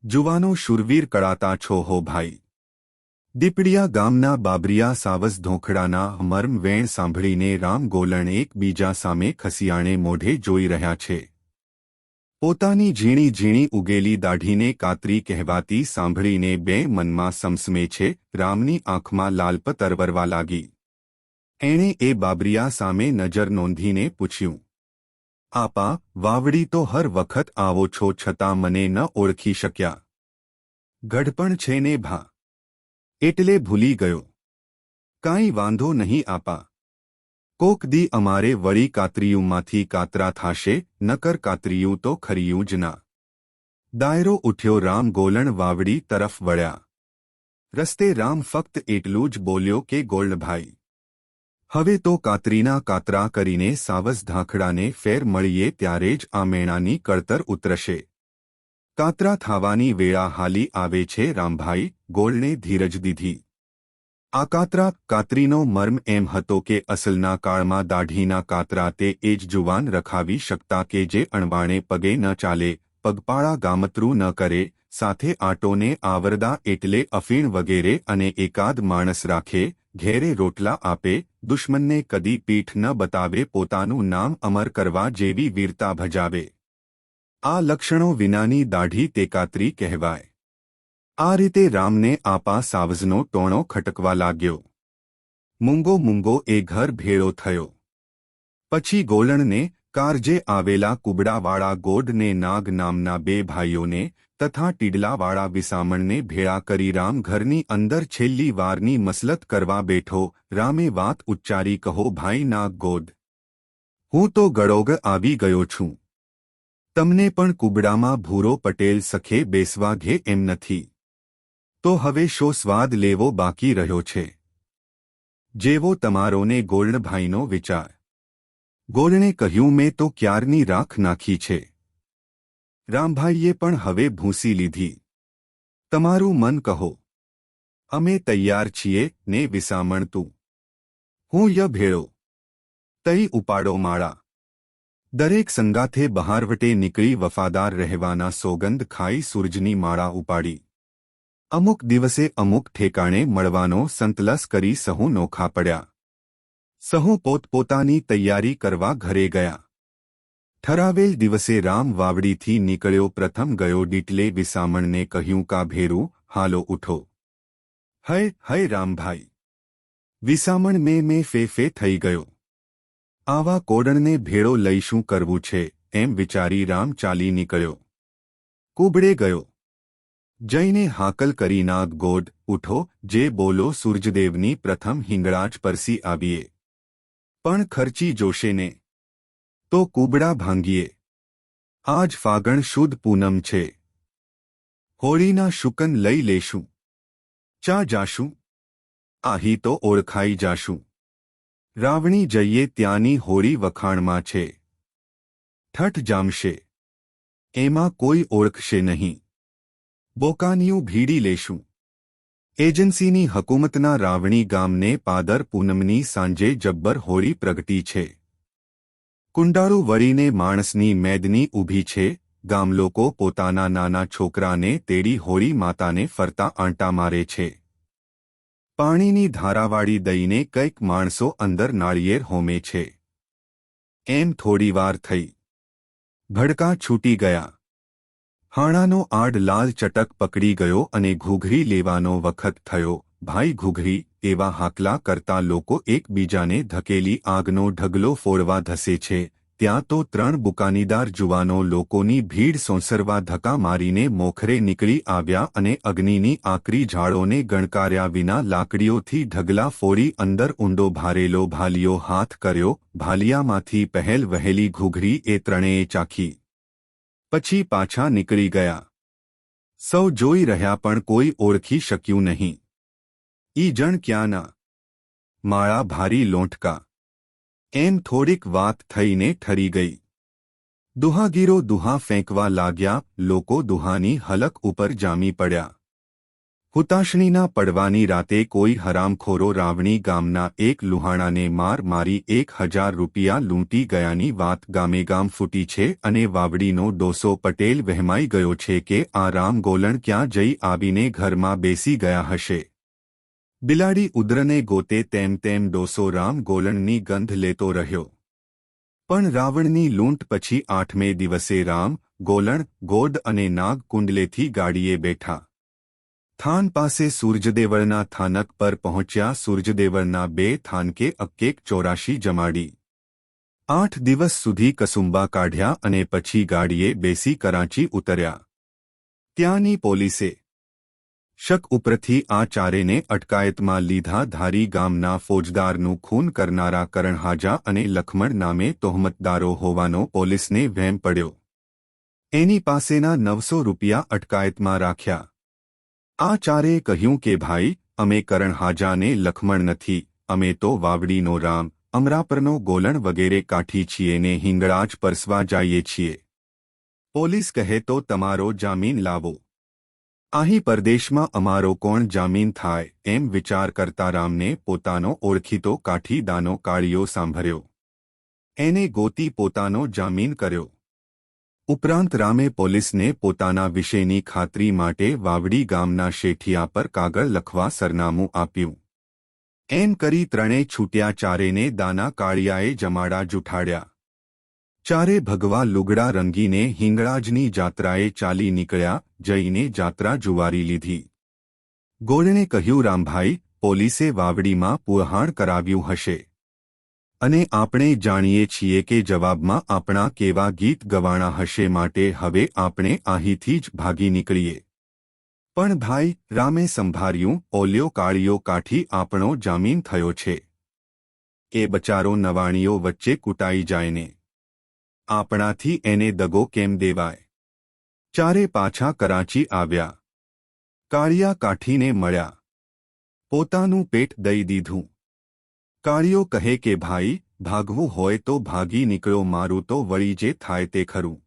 A: જુવાનો શૂરવીર કળાતા છો હો ભાઈ. દીપડિયા ગામના બાબરિયા સાવસ ધોખડાના મર્મ વેણ સાંભળીને રામ ગોલણ એકબીજા સામે ખસિયાણે મોઢે જોઈ રહ્યા છે. પોતાની ઝીણી ઝીણી ઉગેલી દાઢીને કાતરી કહેવાતી સાંભળીને બે મનમાં સમસમે છે. રામની આંખમાં લાલપ તરવરવા લાગી. એણે એ બાબરિયા સામે નજર નોંધીને પૂછ્યું, આપા, વાવડી તો હર વખત આવો છો છતાં મને ન ઓળખી શક્યા? ગઢપણ છે ને ભા, એટલે ભૂલી ગયો. કાંઈ વાંધો નહીં આપા. કોક દી અમારે વળી કાતરીયુંમાંથી કાતરા થાશે, નકર કાતરીયું તો ખરીયું જ ના. દાયરો ઉઠ્યો. રામ ગોલણ વાવડી તરફ વળ્યા. રસ્તે રામ ફક્ત એટલું જ બોલ્યો કે ગોલણભાઈ, હવે તો કાતરીના કાતરા કરીને સાવસ ધાખડાને ફેર મળીએ ત્યારે જ આ મેણાની કળતર ઉતરશે. કાતરા થાવાની વેળા હાલી આવે છે રામભાઈ. ગોળને ધીરજ દીધી. આ કાતરીનો મર્મ એમ હતો કે અસલના કાળમાં દાઢીના કાતરા તે એ જ જુવાન રખાવી શકતા કે જે અણવાણે પગે ન ચાલે, પગપાળા ગામતરું ન કરે, સાથે આટોને આવરદા એટલે અફીણ વગેરે અને એકાદ માણસ રાખે, ઘેરે રોટલા આપે, દુશ્મનને કદી પીઠ ન બતાવે, પોતાનું નામ અમર કરવા જેવી વીરતા ભજાવે. આ લક્ષણો વિનાની દાઢી તે કાતરી કહેવાય. આ રીતે રામને આપા સાવજનો ટોણો ખટકવા લાગ્યો. મૂંગો મૂંગો એ ઘર ભેળો થયો. પછી ગોલણને, કારજે આવેલા કુબડાવાળા ગોડ ને નાગ નામના બે ભાઈઓને તથા ટીડલાવાળા વિસામણને ભેળા કરી રામ ઘરની અંદર છેલ્લી વારની મસલત કરવા બેઠો. રામે વાત ઉચ્ચારી, કહો ભાઈ નાગ ગોડ, હું તો ગળોગ આવી ગયો છું. તમને પણ કુબડામાં ભૂરો પટેલ સખે બેસવા ઘે એમ નથી. તો હવે શો સ્વાદ લેવો બાકી રહ્યો છે? જેવો તમારોને ગોલણભાઈનો વિચાર. ગોલણે કહ્યું, મેં તો ક્યારની રાખ નાખી છે. રામભાઈએ પણ હવે ભૂંસી લીધી. તમારું મન કહો. અમે તૈયાર છીએ ને વિસામણ તું. હું ય ભેળો. તઈ ઉપાડો માળા. દરેક સંગાથે બહારવટે નીકળી વફાદાર રહેવાના સોગંદ ખાઈ સૂરજની માળા ઉપાડી. અમુક દિવસે અમુક ઠેકાણે મળવાનો સંતલસ કરી સહુ નોખા પડ્યા. સહુ પોતપોતાની તૈયારી કરવા ઘરે ગયા. ઠરાવેલ દિવસે રામ વાવડીથી નીકળ્યો. પ્રથમ ગયો ડીટલે વિસામણને કહ્યું, કા ભેરું, હાલો ઉઠો. હય હય રામભાઈ. વિસામણ મેં ફે થઈ ગયો. આવા કોડણને ભેળો લઈ શું કરવું છે એમ વિચારી રામ ચાલી નીકળ્યો. કુબડે ગયો. જઈને હાકલ કરી, નાગ ગોડ ઉઠો, જે બોલો. સૂરજદેવની પ્રથમ હિંગળાજ પરસી આવીએ. પણ ખર્ચી જોશે ને? તો કુબડા ભાંગીએ. આજ ફાગણ શુદ્ધ પૂનમ છે. હોળીના શુકન લઈ લેશું. ચા જાશું. આહી તો ઓળખાઈ જાશું. રાવણી જઈએ ત્યાંની હોળી વખાણમાં છે. ઠઠ જામશે. એમાં કોઈ ઓળખશે નહીં. બોકાનિયું ભીડી લેશું. એજન્સીની હકુમતના રાવણી ગામને પાદર પૂનમની સાંજે જબ્બર હોળી પ્રગટી છે. કુંડાળું વળીને માણસની મેદની ઊભી છે. ગામલોકો પોતાના નાના છોકરાને તેડી હોળી માતાને ફરતા આંટા મારે છે. પાણીની ધારાવાળી દઈને કંઈક માણસો અંદર નાળિયેર હોમે છે. એમ થોડીવાર થઈ. ભડકા છૂટી ગયા. હાણાનો આડ લાલ ચટક પકડી ગયો અને ઘૂઘરી લેવાનો વખત થયો. ભાઈ ઘૂઘરી, એવા હાકલા કરતા લોકો એકબીજાને ધકેલી આગનો ઢગલો ફોડવા ધસે છે. ત્યાં તો 3 બુકાનીદાર જુવાનો લોકોની ભીડ સોંસરવા ધક્કા મારીને મોખરે નીકળી આવ્યા અને અગ્નિની આકરી ઝાડોને ગણકાર્યા વિના લાકડીઓથી ઢગલા ફોડી અંદર ઊંડો ભારેલો ભાલિયો હાથ કર્યો. ભાલિયામાંથી પહેલ વહેલી ઘૂઘરી એ ત્રણેય ચાખી. પછી પાછા નીકળી ગયા. સૌ જોઈ રહ્યા પણ કોઈ ઓળખી શક્યું નહીં. ઈ જણ ક્યાંના? માળા ભારી લોંઠકા. એમ થોડીક વાત થઈને ઠરી ગઈ. દુહાગીરો દુહા ફેંકવા લાગ્યા. લોકો દુહાની હલક ઉપર જામી પડ્યા. હુતાશણીના પડવાની રાતે કોઈ હરામખોરો રાવણી ગામના એક લુહાણાને મારી 1000 રૂપિયા લૂંટી ગયાની વાત ગામેગામ ફૂટી છે અને વાવડીનો ડોસો પટેલ વહેમાઈ ગયો છે કે આ રામ ગોલણ ક્યાં જઈ આવીને ઘરમાં બેસી ગયા હશે. બિલાડી ઉદરને ગોતે તેમ ડોસો રામ ગોલણની ગંધ લેતો રહ્યો. પણ રાવણની લૂંટ પછી 8મે દિવસે રામ, ગોલણ, ગોડ અને નાગ કુંડલેથી ગાડીએ બેઠા. થાન પાસે સૂરજદેવળના થાનક પર પહોંચ્યા. સૂરજદેવળના 2 થાનકે અક્કેક 84 જમાડી. 8 દિવસ સુધી કસુંબા કાઢ્યા અને પછી ગાડીએ બેસી કરાંચી ઉતર્યા. ત્યાંની પોલીસે શક ઉપરથી આ ચારેને અટકાયતમાં લીધા. ધારી ગામના ફોજદારનું ખૂન કરનારા કરણહાજા અને લખમણ નામે તોહમતદારો હોવાનો પોલીસને વહેમ પડ્યો. એની પાસેના 900 રૂપિયા અટકાયતમાં રાખ્યા. આ ચારેય કહ્યું કે ભાઈ, અમે કરણહાજાને લખમણ નથી, અમે તો વાવડીનો રામ, અમરાપરનો ગોલણ વગેરે કાઠી છીએ ને હિંગળાજ પરસવા જઈએ છીએ. પોલીસ કહે તો તમારો જામીન લાવો. અહીં પરદેશમાં અમારો કોણ જામીન થાય? એમ વિચાર કરતા રામને પોતાનો ઓળખીતો કાઠીદાનો કાળિયો સાંભળ્યો. એને ગોતી પોતાનો જામીન કર્યો. ઉપરાંત રામે પોલીસને પોતાના વિશેની ખાતરી માટે વાવડી ગામના શેઠિયા પર કાગળ લખવા સરનામું આપ્યું. એમ કરી ત્રણેય છૂટ્યા. ચારેને દાના કાળિયાએ જમાડા જુઠાડ્યા. ચારે ભગવા લુગડા રંગીને હિંગળાજની જાત્રાએ ચાલી નીકળ્યા. જઈને જાત્રા જુવારી લીધી. ગોળણે કહ્યું, રામભાઈ, પોલીસે વાવડીમાં પુરહાણ કરાવ્યું હશે અને આપણે જાણીએ છીએ કે જવાબમાં આપણા કેવા ગીત ગવાણા હશે, માટે હવે આપણે અહીંથી જ ભાગી નીકળીએ. પણ ભાઈ, રામે સંભાળ્યું, ઓલ્યો કાળિયો કાઠી આપણો જામીન થયો છે. એ બચારો નવાણીઓ વચ્ચે કૂટાઈ જાય ને આપણાથી એને દગો કેમ દેવાય? ચારે પાછા કરાંચી આવ્યા. કાળિયા કાઠીને મળ્યા. પોતાનું પેટ દઈ દીધું. કાળિયો કહે કે ભાઈ, ભાગવું હોય તો ભાગી નીકળો, મારું તો વળી જે થાય તે ખરું.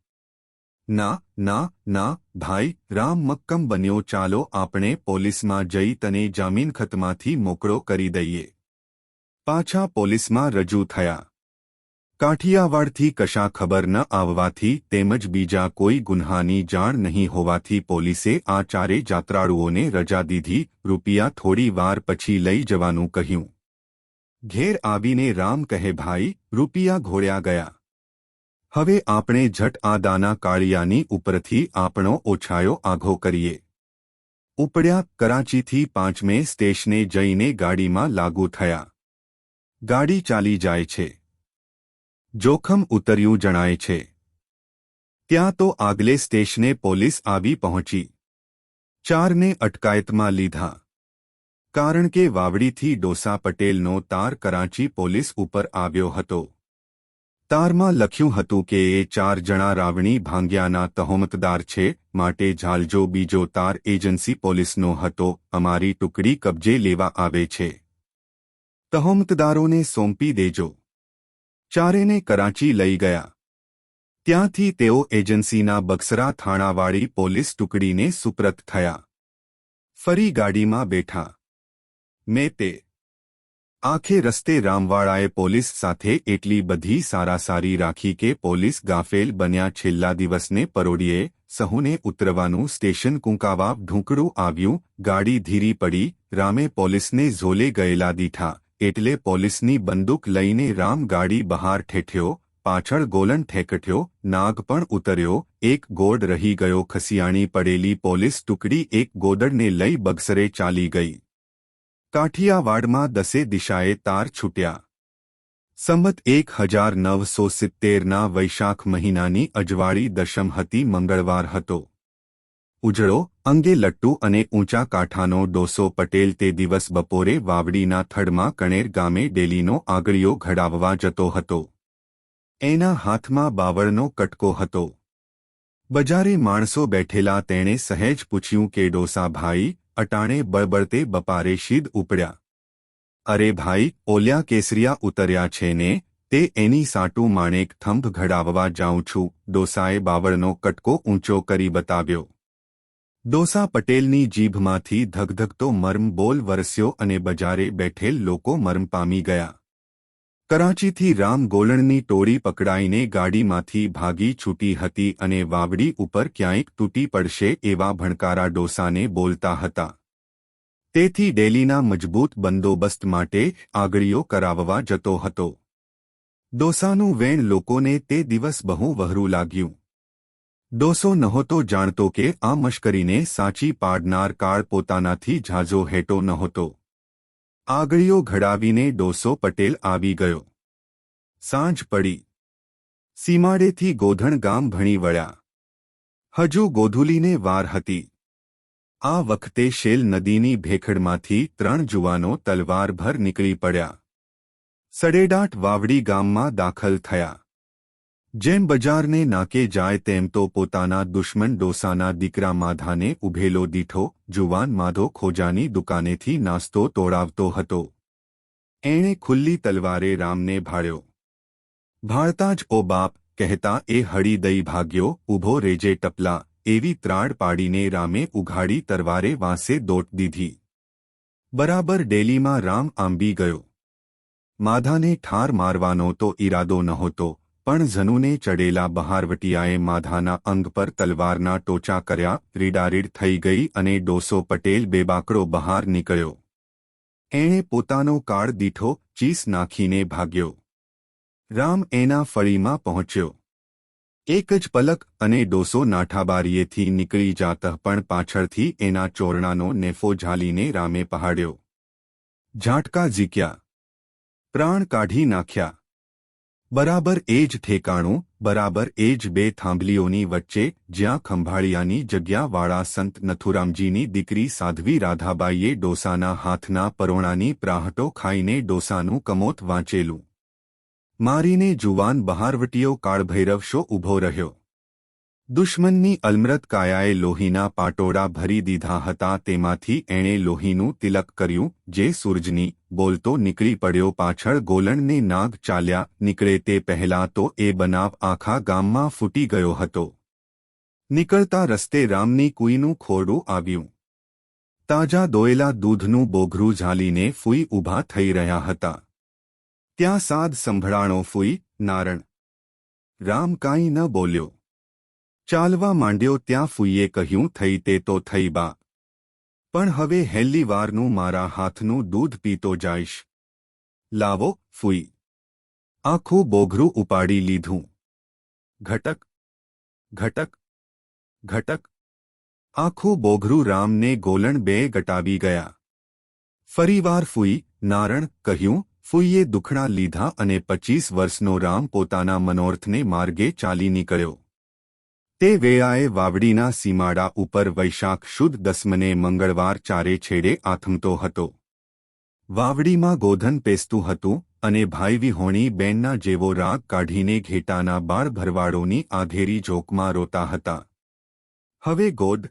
A: ના ના ના ભાઈ, રામ મક્કમ બન્યો. ચાલો આપણે પોલીસમાં જઈ તને જામીનખતમાંથી મોકળો કરી દઈએ. પાછા પોલીસમાં રજૂ થયા. કાઠિયાવાડથી કશા ખબર ન આવવાથી તેમજ બીજા કોઈ ગુન્હાની જાણ નહીં હોવાથી પોલીસે આ ચારે જાત્રાળુઓને રજા દીધી. રૂપિયા થોડી વાર પછી લઈ જવાનું કહ્યું. ઘેર આવીને રામ કહે, ભાઈ, રૂપિયા ઘોળ્યા ગયા. હવે આપણે ઝટ આ દાના કાળિયાની ઉપરથી આપણો ઓછાયો આઘો કરીએ. ઉપડ્યા. કરાંચીથી 5મે સ્ટેશને જઈને ગાડીમાં લાગુ થયા. ગાડી ચાલી જાય છે. જોખમ ઉતર્યું જણાય છે. ત્યાં તો આગલે સ્ટેશને પોલીસ આવી પહોંચી. ચારને અટકાયતમાં લીધા. કારણ કે વાવડીથી ડોસા પટેલનો તાર કરાંચી પોલીસ ઉપર આવ્યો હતો. તારમાં લખ્યું હતું કે એ 4 જણા રાવણી ભાંગ્યાના તહોમતદાર છે, માટે ઝાલજો. બીજો તાર એજન્સી પોલીસનો હતો, અમારી ટુકડી કબજે લેવા આવે છે, તહોમતદારોને સોંપી દેજો. ચારેને કરાંચી લઈ ગયા. ત્યાંથી તેઓ એજન્સીના બક્સરા થાણાવાળી પોલીસ ટુકડીને સુપ્રત થયા. ફરી ગાડીમાં બેઠા. મેં તે આખે રસ્તે રામવાળાએ પોલીસ સાથે એટલી બધી સારાસારી રાખી કે પોલીસ ગાફેલ બન્યા. છેલ્લા દિવસને પરોડીએ સહુને ઉતરવાનું સ્ટેશન કુંકાવા ઢૂંકડું આવ્યું. ગાડી ધીરી પડી. રામે પોલીસને ઝોલે ગયેલા દીઠા એટલે પોલીસની બંદૂક લઈને રામ ગાડી બહાર ઠેઠ્યો. પાછળ ગોલણ ઠેકઠ્યો. નાગ પણ ઉતર્યો. એક ગોડ રહી ગયો. ખસિયાણી પડેલી પોલીસ ટુકડી એક ગોદડને લઈ બગસરે ચાલી ગઈ. કાઠિયાવાડમાં 10 દિશાએ તાર છૂટ્યા. સંવત 1970ના વૈશાખ મહિનાની અજવાળી દશમ હતી. મંગળવાર હતો. ઉજળો, અંગે લટ્ટુ અને ઊંચા કાંઠાનો ડોસો પટેલ તે દિવસ બપોરે વાવડીના થડમાં કણેર ગામે ડેલીનો આગળિયો ઘડાવવા જતો હતો. એના હાથમાં બાવળનો કટકો હતો. બજારે માણસો બેઠેલા. તેણે સહેજ પૂછ્યું કે ડોસા ભાઈ, અટાણે બળબળતે બપારે શીદ ઉપડ્યા? અરે ભાઈ, ઓલ્યા કેસરિયા ઉતર્યા છે ને, તે એની સાટું માણેક થંભ ઘડાવવા જાઉં છું. ડોસાએ બાવળનો કટકો ઊંચો કરી બતાવ્યો. ડોસા પટેલની જીભમાંથી ધગધગતો મર્મ બોલ વરસ્યો અને બજારે બેઠેલ લોકો મર્મ પામી ગયા. કરાચીથી રામ ગોલણની ટોળી પકડાઈને ગાડીમાંથી ભાગી છૂટી હતી અને વાવડી ઉપર ક્યાંક તૂટી પડશે એવા ભણકારા ડોસાને બોલતા હતા. તેથી ડેલીના મજબૂત બંદોબસ્ત માટે આગળિયો કરાવવા જતો હતો. ડોસાનું વેણ લોકોને તે દિવસ બહુ વહરું લાગ્યું. ડોસો નહોતો જાણતો કે આ મશ્કરીને સાચી પાડનાર કાળ પોતાનાથી ઝાઝો હેટો નહોતો. આગળિયો ઘડાવીને ડોસો પટેલ આવી ગયો. સાંજ પડી. સીમાડેથી ગોધણ ગામ ભણી વળ્યા. હજુ ગોધુલીને વાર હતી. આ વખતે શેલ નદીની ભેખડમાંથી 3 જુવાનો તલવારભર નીકળી પડ્યા. સડેડાટ વાવડી ગામમાં દાખલ થયા. જેમ બજારને નાકે જાય તેમ તો પોતાના દુશ્મન ડોસાના દીકરા માધાને ઉભેલો દીઠો જુવાન માધો ખોજાની દુકાનેથી નાસ્તો તોડાવતો હતો. એણે ખુલ્લી તલવારે રામને ભાળ્યો. ભાળતા જ ઓ બાપ કહેતા એ હળી દઈ ભાગ્યો. ઊભો રેજે ટપલા એવી ત્રાડ પાડીને રામે ઉઘાડી તરવારે વાંસે દોટ દીધી. બરાબર ડેલીમાં રામ આંબી ગયો. માધાને ઠાર મારવાનો તો ઈરાદો નહોતો, પણ ઝનુને ચડેલા બહારવટિયાએ માધાના અંગ પર તલવારના ટોચા કર્યા. રીડારીડ થઈ ગઈ અને ડોસો પટેલ બેબાકડો બહાર નીકળ્યો. એણે પોતાનો કાળ દીઠો ચીસ નાખીને ભાગ્યો. રામ એના ફળીમાં પહોંચ્યો. એક જ પલક અને ડોસો નાઠાબારીએથી નીકળી જાત પણ પાછળથી એના ચોરણાનો નેફો ઝાલીને રામે પહાડ્યો. ઝાટકા ઝીક્યા. પ્રાણ કાઢી નાખ્યા. બરાબર એ જ ઠેકાણું, બરાબર એ જ 2 થાંભલીઓની વચ્ચે જ્યાં ખંભાળિયાની જગ્યાવાળા સંત નથુરામજીની દીકરી સાધ્વી રાધાબાઈએ ડોસાના હાથના પરોણાની પ્રાહટો ખાઈને ડોસાનું કમોત વાંચેલું. મારીને જુવાન બહારવટીયો કાળભૈરવ શો ઊભો રહ્યો. દુશ્મનની અલમરત કાયાએ લોહીના પાટોડા ભરી દીધા હતા. તેમાંથી એણે લોહીનું તિલક કર્યું. જે સૂરજની બોલતો નીકળી પડ્યો. પાછળ ગોલણને નાગ ચાલ્યા નીકળે તે પહેલાં તો એ બનાવ આખા ગામમાં ફૂટી ગયો હતો. નીકળતા રસ્તે રામની કુઈનું ખોરડું આવ્યું. તાજા દોયેલા દૂધનું બોઘરું ઝાલીને ફૂઈ ઊભા થઈ રહ્યા હતા. ત્યાં સાદ સંભળાણો, ફૂઈ, નારણ. રામ કાંઈ ન બોલ્યો. ચાલવા માંડ્યો. ત્યાં ફૂઈએ કહ્યું, થઈ તે તો થઈ બા, પણ હવે હેલ્લી વારનું મારા હાથનું દૂધ પીતો જાઈશ. લાવો, ફૂઈ. આખું બોઘરું ઉપાડી લીધું. ઘટક ઘટક ઘટક. આખું બોઘરું રામને ગોલણ 2 ગટાવી ગયા. ફરીવાર ફૂઈ, નારણ કહ્યું. ફૂઈએ દુખણા લીધા અને 25 વર્ષનો રામ પોતાના મનોર્થને માર્ગે ચાલી નીકળ્યો. તે વેળાએ વાવડીના સીમાડા ઉપર વૈશાખ શુદ્ધ 10મને મંગળવાર ચારે છેડે આથમતો હતો. વાવડીમાં ગોધન પેસતું હતું અને ભાઈ વિહોણી બેનના જેવો રાગ કાઢીને ઘેટાના બાળ ભરવાડોની આધેરી ઝોકમાં રોતા હતા. હવે ગોડ,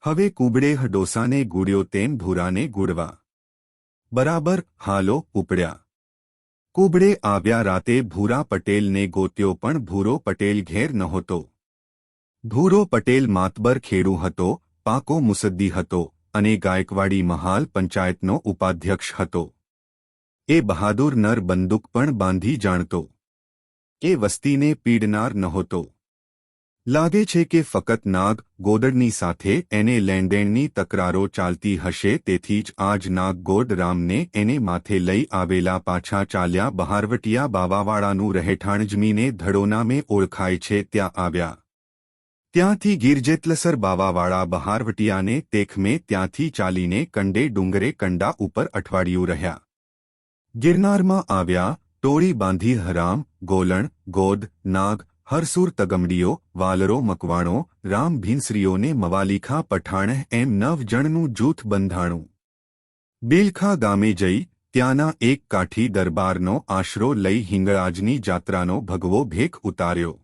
A: હવે કુબડે ડોસાને ગુડ્યો તેમ ભૂરાને ગુડવા. બરાબર હાલો ઉપડ્યા. કુબડે આવ્યા રાતે. ભૂરા પટેલને ગોત્યો પણ ભૂરો પટેલ ઘેર નહોતો. ભૂરો પટેલ માતબર ખેડૂ હતો, પાકો મુસદ્દી હતો અને ગાયકવાડી મહાલ પંચાયતનો ઉપાધ્યક્ષ હતો. એ બહાદુર નર બંદૂક પણ બાંધી જાણતો. એ વસ્તીને પીડનાર નહોતો. લાગે છે કે ફકત નાગ ગોદડની સાથે એને લેણદેણની તકરારો ચાલતી હશે, તેથી જ આજ નાગ ગોડ રામને એને માથે લઈ આવેલા પાછા ચાલ્યા બહારવટિયા બાવાવાળાનું રહેઠાણ જમીને ધડો નામે ઓળખાય છે ત્યાં આવ્યા. ત્યાંથી ગીરજેતલસર બાવાવાળા બહારવટિયાને તેખમે ત્યાંથી ચાલીને કંડે ડુંગરે કંડા ઉપર અઠવાડિયું રહ્યા. ગિરનારમાં આવ્યા. ટોળી બાંધી હરામ, ગોલણ, ગોદ, નાગ, હરસુર તગમડીઓ, વાલરો મકવાણો, રામ ભીંસરીઓને મવાલીખા પઠાણ એમ 9 જણનું જૂથ બંધાણું. બેલખા ગામે જઈ ત્યાંના એક કાઠી દરબારનો આશરો લઈ હિંગળાજની જાત્રાનો ભગવો ભેખ ઉતાર્યો.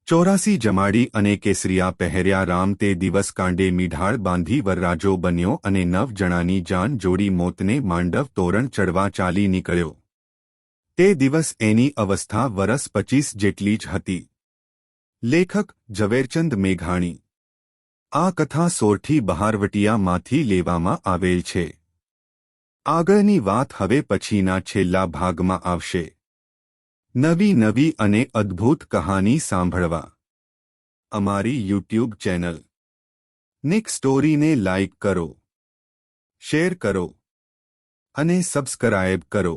A: 84 જમાડી અને કેસરિયા પહેર્યા. રામ તે દિવસ કાંડે મીઢાળ બાંધી વરરાજો બન્યો અને 9 જણાની જાન જોડી મોતને માંડવ તોરણ ચડવા ચાલી નીકળ્યો. તે દિવસ એની અવસ્થા વરસ 25 જેટલી જ હતી. લેખક ઝવેરચંદ મેઘાણી. આ કથા સોરઠી બહારવટિયામાંથી લેવામાં આવેલ છે. આગળની વાત હવે પછીના છેલ્લા ભાગમાં આવશે. નવી અને અદ્ભુત કહાની સાંભળવા અમારી યુટ્યુબ ચેનલ નિક સ્ટોરીને લાઇક કરો, શેર કરો અને સબસ્ક્રાઇબ કરો.